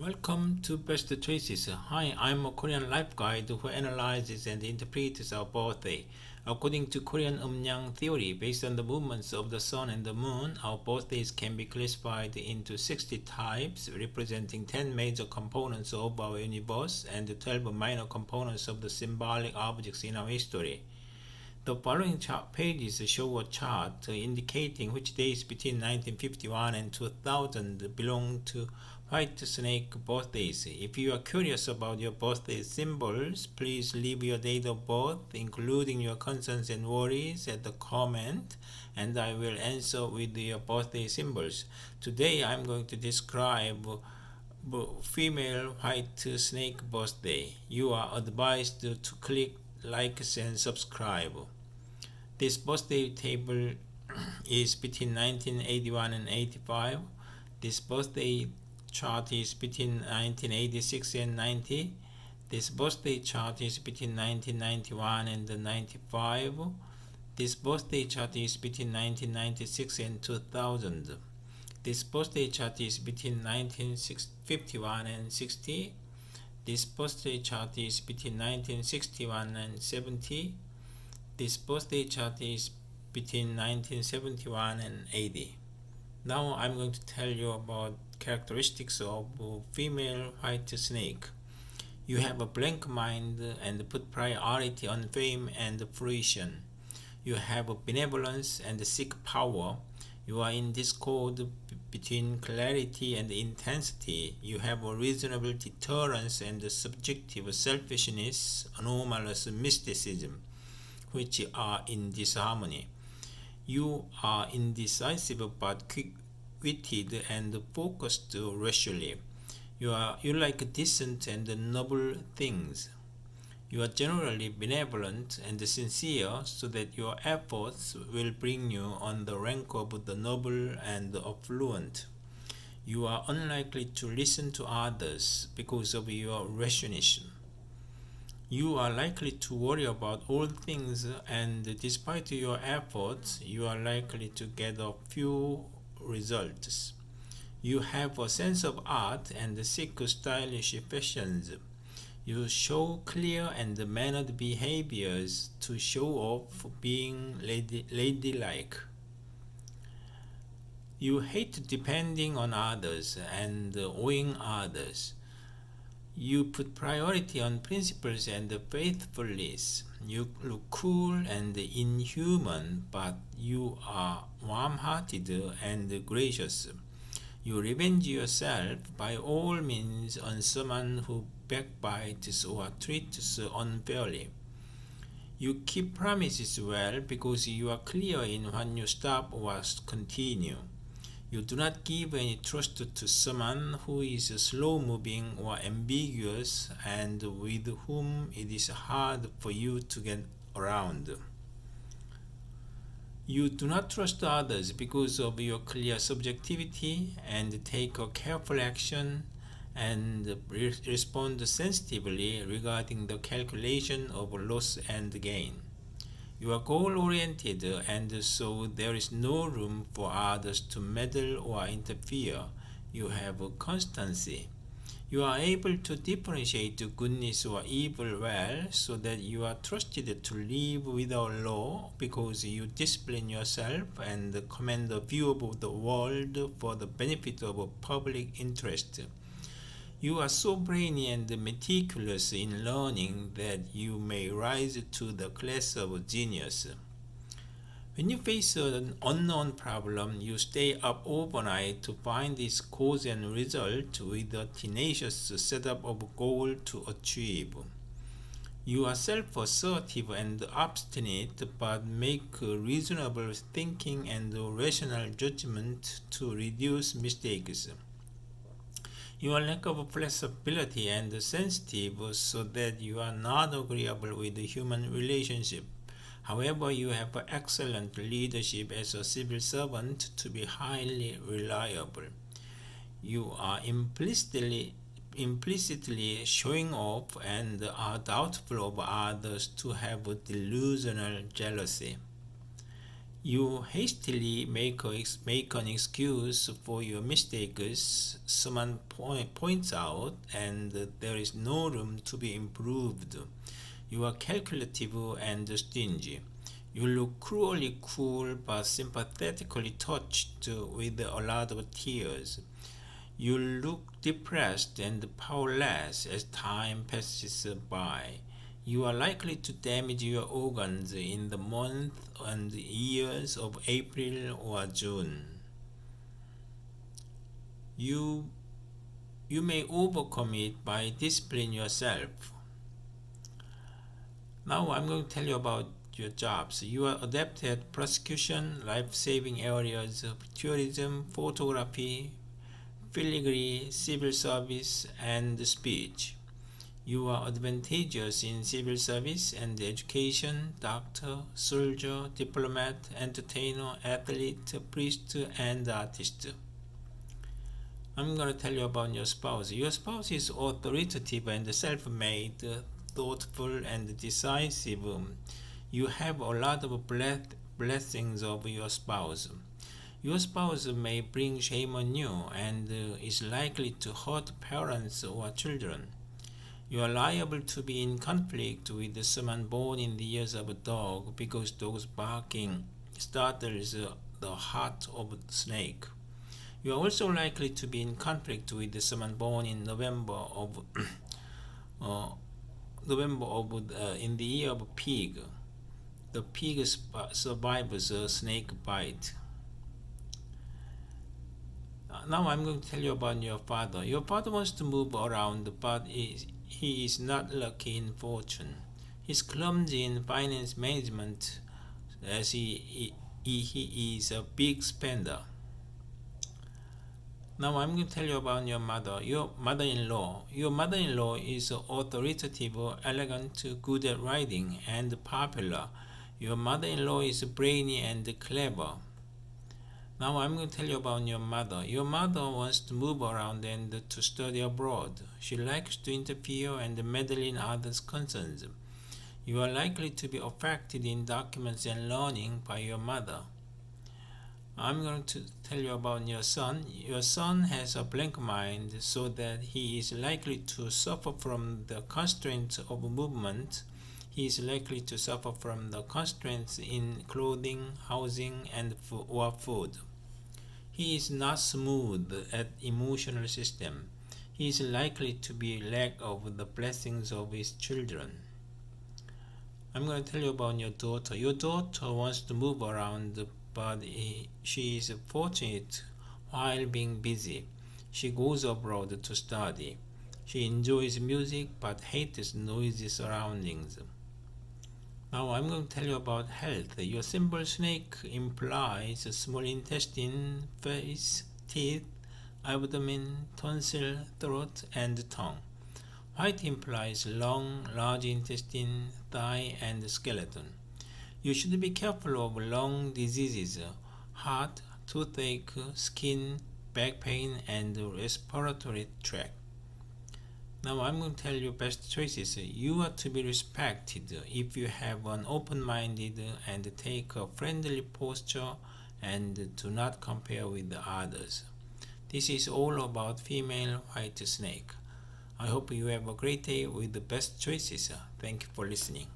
Welcome to Best Choices. Hi, I'm a Korean life guide who analyzes and interprets our birthday. According to Korean Umnyang theory, based on the movements of the sun and the moon, our birthdays can be classified into 60 types, representing 10 major components of our universe and 12 minor components of the symbolic objects in our history. The following pages show a chart indicating which days between 1951 and 2000 belong to White Snake birthdays. If you are curious about your birthday symbols, please leave your date of birth, including your concerns and worries, at the comment, and I will answer with your birthday symbols. Today I'm going to describe female white snake birthday. You are advised to click like and subscribe. This birthday table is between 1981 and 85. This birthday chart is between 1986 and 90. This birthday chart is between 1991 and 95. This birthday chart is between 1996 and 2000. This birthday chart is between 1951 and 60. This birthday chart is between 1961 and 70. This birthday chart is between 1971 and 80. Now I'm going to tell you about characteristics of female white snake. You have a blank mind and put priority on fame and fruition. You have a benevolence and seek power. You are in discord between clarity and intensity. You have a reasonable deterrence and subjective selfishness, anomalous mysticism, which are in disharmony. You are indecisive but quick-witted and focused racially. You like decent and noble things. You are generally benevolent and sincere, so that your efforts will bring you on the rank of the noble and affluent. You are unlikely to listen to others because of your rationalism. You are likely to worry about all things, and despite your efforts, you are likely to get a few results. You have a sense of art and seek stylish fashions. You show clear and mannered behaviors to show off being ladylike. You hate depending on others and owing others. You put priority on principles and faithfulness. You look cool and inhuman, but you are warm-hearted and gracious. You revenge yourself by all means on someone who backbites or treats unfairly. You keep promises well because you are clear in when you stop or continue. You do not give any trust to someone who is slow-moving or ambiguous and with whom it is hard for you to get around. You do not trust others because of your clear subjectivity and take a careful action and respond sensitively regarding the calculation of loss and gain. You are goal-oriented, and so there is no room for others to meddle or interfere. You have constancy. You are able to differentiate goodness or evil well, so that you are trusted to live without law because you discipline yourself and command a view of the world for the benefit of public interest. You are so brainy and meticulous in learning that you may rise to the class of genius. When you face an unknown problem, you stay up overnight to find its cause and result with a tenacious setup of goal to achieve. You are self-assertive and obstinate, but make reasonable thinking and rational judgment to reduce mistakes. Your lack of flexibility and sensitive, so that you are not agreeable with the human relationship. However, you have excellent leadership as a civil servant to be highly reliable. You are implicitly showing off and are doubtful of others to have delusional jealousy. You hastily make an excuse for your mistakes, someone points out, and there is no room to be improved. You are calculative and stingy. You look cruelly cool but sympathetically touched with a lot of tears. You look depressed and powerless as time passes by. You are likely to damage your organs in the month and years of April or June. You, you may overcome it by disciplining yourself. Now I'm going to tell you about your jobs. You are adept at prosecution, life-saving areas of tourism, photography, filigree, civil service, and speech. You are advantageous in civil service and education, doctor, soldier, diplomat, entertainer, athlete, priest, and artist. I'm going to tell you about your spouse. Your spouse is authoritative and self-made, thoughtful, and decisive. You have a lot of blessings of your spouse. Your spouse may bring shame on you and is likely to hurt parents or children. You are liable to be in conflict with someone born in the years of a dog because dogs barking startles the heart of a snake. You are also likely to be in conflict with someone born in November of in the year of a pig. The pig survives a snake bite. Now I'm going to tell you about your father. Your father wants to move around, but he is not lucky in fortune. He's clumsy in finance management as he is a big spender. Now I'm going to tell you about your mother, your mother-in-law. Your mother-in-law is authoritative, elegant, good at writing, and popular. Your mother-in-law is brainy and clever. Now I'm going to tell you about your mother. Your mother wants to move around and to study abroad. She likes to interfere and meddle in others' concerns. You are likely to be affected in documents and learning by your mother. I'm going to tell you about your son. Your son has a blank mind, so that he is likely to suffer from the constraints of movement. He is likely to suffer from the constraints in clothing, housing, and or food. He is not smooth at emotional system. He is likely to be lack of the blessings of his children. I'm going to tell you about your daughter. Your daughter wants to move around, but she is fortunate while being busy. She goes abroad to study. She enjoys music but hates noisy surroundings. Now I'm going to tell you about health. Your symbol snake implies small intestine, face, teeth, abdomen, tonsil, throat, and tongue. White implies lung, large intestine, thigh, and skeleton. You should be careful of lung diseases, heart, toothache, skin, back pain, and respiratory tract. Now I'm going to tell you best choices. You are to be respected if you have an open-minded and take a friendly posture and do not compare with the others. This is all about female white snake. I hope you have a great day with the best choices. Thank you for listening.